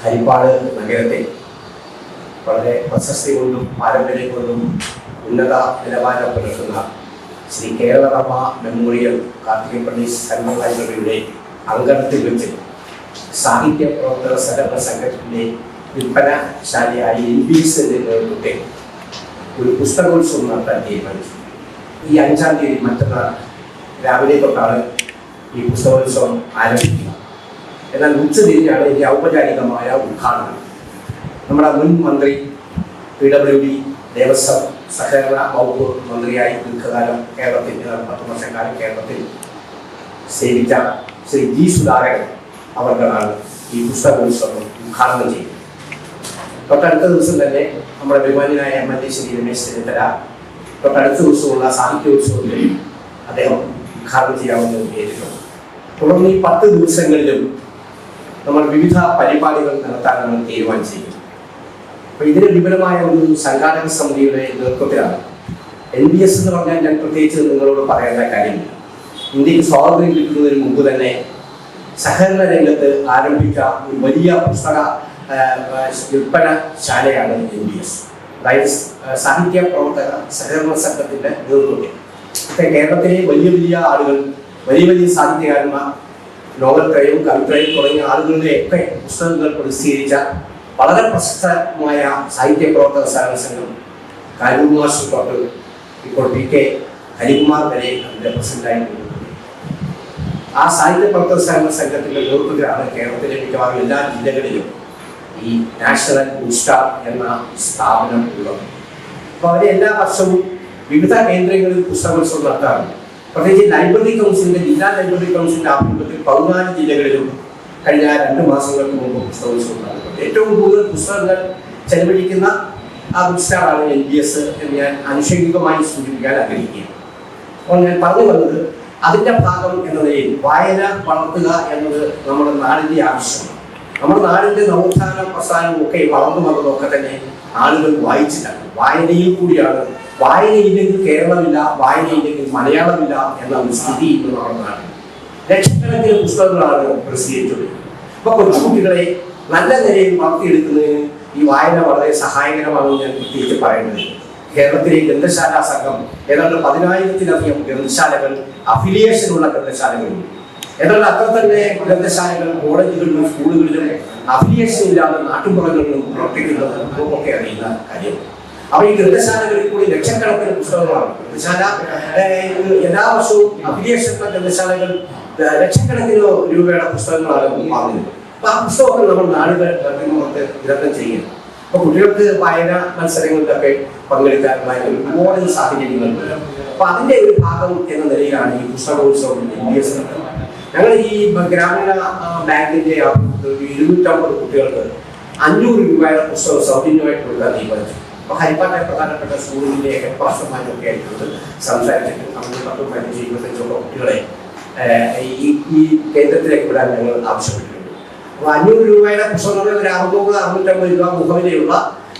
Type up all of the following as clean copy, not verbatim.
ഹരിപ്പാട് നഗരത്തെ വളരെ പ്രശസ്തി കൊണ്ടും പാരമ്പര്യം കൊണ്ടും ഉന്നത നിലവാരം പുലർത്തുന്ന ശ്രീ കേരളവർമ്മ മെമ്മോറിയൽ കാർത്തികപ്പള്ളി സെൻട്രൽ ലൈബ്രറിയുടെ അങ്കണത്തിൽ വെച്ച് സാഹിത്യ പ്രവർത്തക സഹകരണ സംഘത്തിൻ്റെ വിൽപ്പനശാലയായ LBSന്റെ നേതൃത്വത്തിൽ ഒരു പുസ്തകോത്സവം നടത്താൻ തീരുമാനിച്ചു. ഈ 5-ാം തീയതി മറ്റന്നാൾ രാവിലെ തൊട്ടാണ് ഈ പുസ്തകോത്സവം ആരംഭിക്കുക. എന്നാൽ ഉച്ചതിരിഞ്ഞാണ് ഇതിൻ്റെ ഔപചാരികമായ ഉദ്ഘാടനം. നമ്മുടെ മുൻ മന്ത്രി PWD ദേവസ്വം സഹകരണ വകുപ്പ് മന്ത്രിയായി ദീർഘകാലം കേരളത്തിൽ 10 വർഷക്കാലം കേരളത്തിൽ സേവിച്ച ശ്രീ G. സുധാകരൻ അവർക്കാണ് ഈ പുസ്തകോത്സവം ഉദ്ഘാടനം ചെയ്യുന്നത്. തൊട്ടടുത്ത ദിവസം തന്നെ നമ്മുടെ ബഹുമാന്യനായ MLA ശ്രീ രമേശ് ചെന്നിത്തല തൊട്ടടുത്ത ദിവസമുള്ള സാഹിത്യോത്സവത്തിൽ അദ്ദേഹം ഉദ്ഘാടനം ചെയ്യാമെന്ന് വിചാരിക്കുന്നു. തുടർന്ന് ഈ 10 ദിവസങ്ങളിലും നമ്മൾ വിവിധ പരിപാടികൾ നടത്താനാണ് തീരുമാനിച്ചിരിക്കുന്നത്. അപ്പോൾ ഇതിന് വിപുലമായ ഒരു സംഘാടക സമിതിയുടെ നേതൃത്വത്തിലാണ്. LBS എന്ന് പറഞ്ഞാൽ ഞാൻ പ്രത്യേകിച്ച് നിങ്ങളോട് പറയേണ്ട കാര്യമില്ല. ഇന്ത്യക്ക് സ്വാതന്ത്ര്യം കിട്ടുന്നതിന് മുമ്പ് തന്നെ സഹകരണ രംഗത്ത് ആരംഭിച്ച ഒരു വലിയ പുസ്തക വിൽപ്പനശാലയാണ് LBS. അതായത് സാഹിത്യ പ്രവർത്തക സഹകരണ സംഘത്തിൻ്റെ നേതൃത്വത്തിൽ കേരളത്തിലെ വലിയ വലിയ ആളുകൾ, വലിയ വലിയ സാഹിത്യകാരന്മാർ, നോവൽ ത്രയവും കവിത്രയും തുടങ്ങിയ ആളുകളുടെയൊക്കെ പുസ്തകങ്ങൾ പ്രസിദ്ധീകരിച്ച വളരെ പ്രശസ്തമായ സാഹിത്യ പ്രവർത്തക സഹകരണ സംഘം കാരൂർ തൊട്ട് ഇപ്പോൾ PK ഹരികുമാർ വരെ അതിൻ്റെ പ്രസിഡന്റായിട്ട് ആ സാഹിത്യ പ്രവർത്തക സഹകരണ സംഘത്തിൻ്റെ നേതൃത്വത്തിലാണ് കേരളത്തിലെ മിക്കവാറും എല്ലാ ജില്ലകളിലും ഈ നാഷണൽ ബുക്ക് സ്റ്റാൾ എന്ന സ്ഥാപനം ഉള്ളത്. അപ്പോൾ അവർ എല്ലാ വർഷവും വിവിധ കേന്ദ്രങ്ങളിൽ പുസ്തകോത്സവം നടത്താറുണ്ട്. പ്രത്യേകിച്ച് ലൈബ്രറി കൗൺസിലിൻ്റെ ജില്ലാ ലൈബ്രറി കൗൺസിലിൻ്റെ ആഭിമുഖ്യത്തിൽ 14 ജില്ലകളിലും കഴിഞ്ഞ 2 മാസങ്ങൾക്ക് മുമ്പ് പുസ്തകോത്സവം നടത്തുന്നത്. ഏറ്റവും കൂടുതൽ പുസ്തകങ്ങൾ ചെലവഴിക്കുന്ന ആ ബുക്ക് സ്റ്റാളാണ് LBS എന്ന് ഞാൻ ആനുഷംഗികമായി സൂചിപ്പിക്കാൻ ആഗ്രഹിക്കുകയാണ്. അപ്പോൾ ഞാൻ പറഞ്ഞു വന്നത് അതിൻ്റെ ഭാഗം എന്ന നിലയിൽ വായന വളർത്തുക എന്നത് നമ്മുടെ നാടിൻ്റെ ആവശ്യമാണ്. നമ്മുടെ നാടിൻ്റെ നവോത്ഥാന പ്രസ്ഥാനവും ഒക്കെ വളർന്നു വന്നതൊക്കെ തന്നെ ആളുകൾ വായിച്ചിട്ടാണ്. വായനയിൽ കൂടിയാണ്. വായനയില്ലെങ്കിൽ കേരളമില്ല, വായനയില്ലെങ്കിൽ മലയാളമില്ല എന്ന ഒരു സ്ഥിതി ഇന്ന് നമ്മുടെ നാട്ടിൽ. ലക്ഷക്കണക്കിന് പുസ്തകങ്ങളാണ് പ്രസിദ്ധീകരിച്ചത്. അപ്പോൾ കൊച്ചുകുട്ടികളെ നല്ല നിലയിൽ വളർത്തിയെടുക്കുന്നതിന് ഈ വായന വളരെ സഹായകരമാണെന്ന് ഞാൻ പ്രത്യേകിച്ച് പറയുന്നത്. കേരളത്തിലെ ഗ്രന്ഥശാലാ സംഘം ഏതാണ്ട് 10,000-ലധികം ഗ്രന്ഥശാലകൾ, അഫിലിയേഷനുള്ള ഗ്രന്ഥശാലകളുണ്ട്. എന്നാൽ അത്ര തന്നെ ഗ്രന്ഥശാലകൾ കോളേജുകളിലും സ്കൂളുകളിലും അഫിലിയേഷൻ ഇല്ലാതെ നാട്ടുപുറങ്ങളിലും പ്രവർത്തിക്കുന്നത് നമുക്കൊക്കെ അറിയുന്ന കാര്യം. അപ്പോൾ ഈ ഗ്രന്ഥശാലകളിൽ കൂടി ലക്ഷക്കണക്കിന് പുസ്തകങ്ങളാണ്. ഗ്രന്ഥശാല എല്ലാ വർഷവും അഫിലിയേഷനുള്ള ഗ്രന്ഥശാലകൾ ലക്ഷക്കണക്കിന് രൂപയുടെ പുസ്തകങ്ങളാണ് വാങ്ങുന്നത്. അപ്പോൾ ആ പുസ്തകമൊക്കെ നമ്മൾ നാടുകൾ വിതരണം ചെയ്യുന്നു. അപ്പോൾ കുട്ടികൾക്ക് വായന മത്സരങ്ങളിലൊക്കെ പങ്കെടുക്കാനുള്ള ഒരുപാട് സാഹചര്യങ്ങളുണ്ട്. അപ്പോൾ അതിൻ്റെ ഒരു ഭാഗം എന്ന നിലയിലാണ് ഈ പുസ്തകോത്സവം LBS നടത്തുന്നത്. ഞങ്ങൾ ഈ ഗ്രാമീണ ബാങ്കിൻ്റെ 250 കുട്ടികൾക്ക് 500 രൂപയുടെ പുസ്തകം സൗജന്യമായിട്ട് കൊടുക്കാൻ തീരുമാനിച്ചു. അപ്പോൾ ഹരിപ്പാട്ടെ പ്രധാനപ്പെട്ട സ്കൂളിലെ ഹെഡ്മാസ്റ്റർമാരൊക്കെ ആയിട്ട് സംസാരിച്ചിട്ട് നമ്മൾ 10-15-25 കുട്ടികളെ ഈ കേന്ദ്രത്തിലേക്ക് വിടാൻ ഞങ്ങൾ ആവശ്യപ്പെട്ടിട്ടുണ്ട്. അപ്പോൾ 500 രൂപയുടെ പുസ്തകങ്ങൾ 600-650 രൂപ മുഖവിലയുള്ള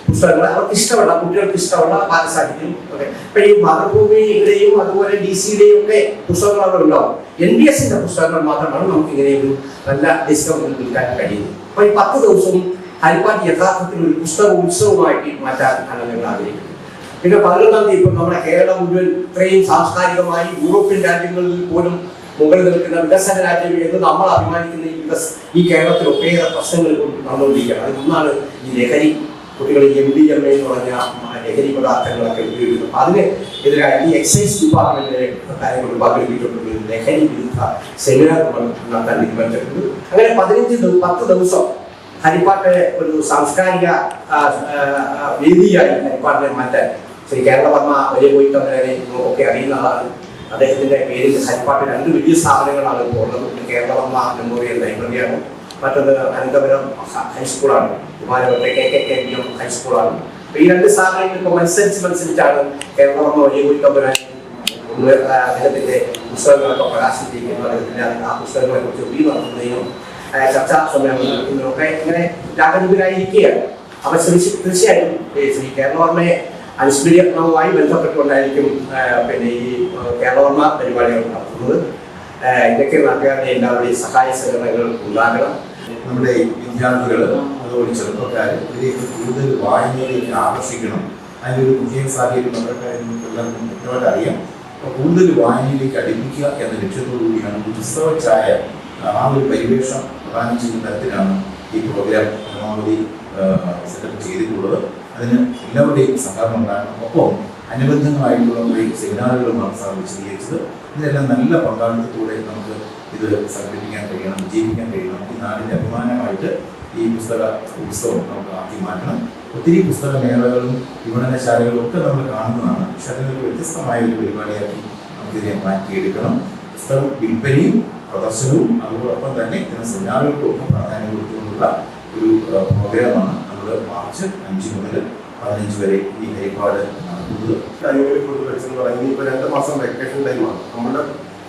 പുസ്തകങ്ങൾ അവർക്ക് ഇഷ്ടമുള്ള, കുട്ടികൾക്ക് ഇഷ്ടമുള്ള ബാലസാഹിത്യം ഒക്കെ. അപ്പോൾ ഈ മാതൃഭൂമിയുടെയും അതുപോലെ DC-യുടെയും ഒക്കെ പുസ്തകങ്ങൾ അവിടെ ഉണ്ടാവും. LBS-ന്റെ പുസ്തകങ്ങൾ മാത്രമാണ് നമുക്ക് ഇങ്ങനെ ഒരു നല്ല ഡിസ്കൗണ്ടിൽ വിൽക്കാൻ കഴിയുന്നത്. അപ്പോൾ ഈ 10 ദിവസവും ഹരിപ്പാട് യഥാർത്ഥത്തിൽ ഒരു പുസ്തക ഉത്സവമായിട്ട് മാറ്റാനാണ് ഞങ്ങൾ ആഗ്രഹിക്കുന്നത്. പിന്നെ 11-ാം തീയതി ഇപ്പം നമ്മുടെ കേരളം മുഴുവൻ ഇത്രയും സാംസ്കാരികമായി യൂറോപ്യൻ രാജ്യങ്ങളിൽ പോലും മുകളിൽ നിൽക്കുന്ന വികസന രാജ്യം എന്ന് നമ്മൾ അഭിമാനിക്കുന്ന ഈ കേരളത്തിൽ ഒട്ടേറെ പ്രശ്നങ്ങൾ നടന്നുകൊണ്ടിരിക്കുകയാണ്. അതിലൊന്നാണ് ഈ ലഹരി. കുട്ടികൾ MDMA എന്ന് പറഞ്ഞ ലഹരി പദാർത്ഥങ്ങളൊക്കെ ഉപയോഗിക്കുന്നു. അതിന് എതിരായി ഈ എക്സൈസ് ഡിപ്പാർട്ട്മെന്റിലെ കാര്യങ്ങൾ പങ്കെടുപ്പിച്ചിട്ടുണ്ട്. ലഹരി വിരുദ്ധ സെമിനാർ നടത്താൻ തീരുമാനിച്ചിട്ടുണ്ട്. അങ്ങനെ 10 ദിവസം ഹരിപ്പാട്ടെ ഒരു സാംസ്കാരിക വേദിയായി ഹരിപ്പാട്ടിനെ മാറ്റാൻ ശ്രീ കേരളവർമ്മ വലിയ പോയിട്ടവരെ ഒക്കെ അറിയുന്ന ആളാണ്. അദ്ദേഹത്തിൻ്റെ പേരിൽ ഹരിപ്പാട്ട് 2 വലിയ സ്ഥാപനങ്ങളാണ് ഇപ്പോൾ ഉള്ളത്. കേരളവർമ്മ മെമ്മോറിയൽ ലൈബ്രറിയാണ്, മറ്റൊന്ന് അനന്തപുരം ഹൈസ്കൂളാണ്, കുമാരപുരത്തെ KKKM ഹൈസ്കൂളാണ്. അപ്പോൾ ഈ 2 സ്ഥാപനങ്ങൾ ഇപ്പോൾ മത്സരിച്ചാണ് കേരളവർമ്മ വലിയ പോയിട്ടവരാൻ അദ്ദേഹത്തിൻ്റെ പുസ്തകങ്ങളൊക്കെ പ്രകാശിപ്പിക്കുന്നത്. അദ്ദേഹത്തിൻ്റെ ആ പുസ്തകങ്ങളെ കുറിച്ച് ഒഴിവ് നടത്തുന്നതിനും ചർച്ചാ സമ്മേളനം നടത്തുന്നതിനൊക്കെ ഇങ്ങനെ ജാഗരൂകരായിരിക്കുകയാണ്. അവർ തീർച്ചയായും ശ്രീ കേരളവർമ്മയെ അനുസ്മരണവുമായി ബന്ധപ്പെട്ടുകൊണ്ടായിരിക്കും പിന്നെ ഈ കേരളവർമ്മ പരിപാടികൾ നടത്തുന്നത്. ഇതൊക്കെ നാട്ടുകാരുടെ എല്ലാവരുടെയും സഹായ സഹകരണങ്ങൾ ഉണ്ടാകണം. നമ്മുടെ വിദ്യാർത്ഥികൾ അതുപോലെ ചെറുപ്പക്കാർ ഇതിലേക്ക് കൂടുതൽ വായനയിലേക്ക് ആകർഷിക്കണം. അതിൻ്റെ ഒരു മുഖ്യ സാഹചര്യം നമ്മുടെ എല്ലാവർക്കും വ്യക്തമായിട്ട് അറിയാം. അപ്പോൾ കൂടുതൽ വായനയിലേക്ക് അടുപ്പിക്കുക എന്ന ലക്ഷ്യത്തോടു കൂടിയാണ് ഉത്സവ ചായ ആ ഒരു പരിവേഷം പ്രദാനം ചെയ്യുന്ന തരത്തിലാണ് ഈ പ്രോഗ്രാം പരമാവധി സെറ്റപ്പ് ചെയ്തിട്ടുള്ളത്. അതിന് എല്ലാവരുടെയും സഹകരണം ഉണ്ടാകണം. ഒപ്പം അനുബന്ധമായിട്ടുള്ള കുറേ സെമിനാറുകളുമാണ് സാർ വിശദീകരിച്ചത്. ഇതെല്ലാം നല്ല പങ്കാളിത്തത്തോടെ നമുക്ക് ഇത് സംഘടിപ്പിക്കാൻ കഴിയണം, വിജയിപ്പിക്കാൻ കഴിയണം. ഈ നാടിൻ്റെ അഭിമാനമായിട്ട് ഈ പുസ്തക ഉത്സവം നമുക്ക് ആക്കി മാറ്റണം. ഒത്തിരി പുസ്തകമേളകളും വിപണനശാലകളും ഒക്കെ നമ്മൾ കാണുന്നതാണ്. പക്ഷെ അതിനൊരു വ്യത്യസ്തമായ ഒരു പരിപാടിയാക്കി നമുക്കിതിനെ മാറ്റിയെടുക്കണം. പുസ്തകം വിൽപ്പനയും പ്രദർശനവും അതോടൊപ്പം തന്നെ ഇത്തരം സെമിനാറുകൾക്കൊപ്പം പ്രാധാന്യം കൊടുത്തുകൊണ്ടുള്ള ഒരു പ്രോഗ്രാമാണ് നമ്മൾ മാർച്ച് 5 മുതൽ 15 വരെ ഈ ഹരിപ്പാട് നടത്തുന്നത്. ഇനിയിപ്പോൾ 2 മാസം വെക്കേഷൻ ടൈമാണ്. നമ്മുടെ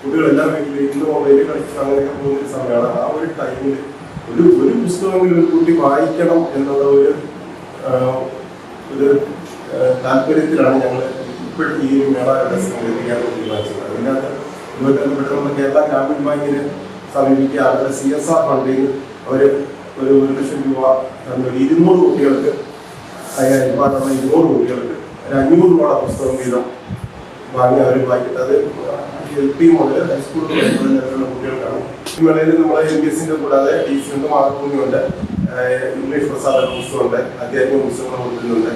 കുട്ടികളെല്ലാം വീട്ടിൽ മൊബൈലിൽ കളിച്ച് അങ്ങനെയൊക്കെ പോകുന്നൊരു സമയമാണ്. ആ ഒരു ടൈമിൽ ഒരു പുസ്തകമെങ്കിലും ഒരു കുട്ടി വായിക്കണം എന്നുള്ള ഒരു താല്പര്യത്തിലാണ് ഞങ്ങൾ ഇപ്പോഴും ഈ മേള സംഘടിപ്പിക്കാൻ തീരുമാനിച്ചത്. അതിനകത്ത് നമ്മുടെ കേരള ഗ്രാമീൺ ബാങ്കിനെ സമീപിക്കുക. അവരുടെ CSR ഫണ്ടിൽ അവർ ഒരു 1 ലക്ഷം രൂപ 200 കുട്ടികൾക്ക് 200 കുട്ടികൾക്ക് 500 രൂപ പുസ്തകം വീതം വാങ്ങി അവർ വായിക്കുന്നത്. അത് LP മുതൽ ഹൈസ്കൂൾ വരെയുള്ള കുട്ടികൾക്കാണ്. ഈ മേളയിൽ നമ്മളെ LPSന്റെ കൂടാതെ DC ഉണ്ട്, മാതൃഭൂമിയുണ്ട്, ഇംഗ്ലീഷ് പ്രസാദ പുസ്തകമുണ്ട്, അധ്യാത്മിക പുസ്തകങ്ങൾ കൊടുക്കുന്നുണ്ട്.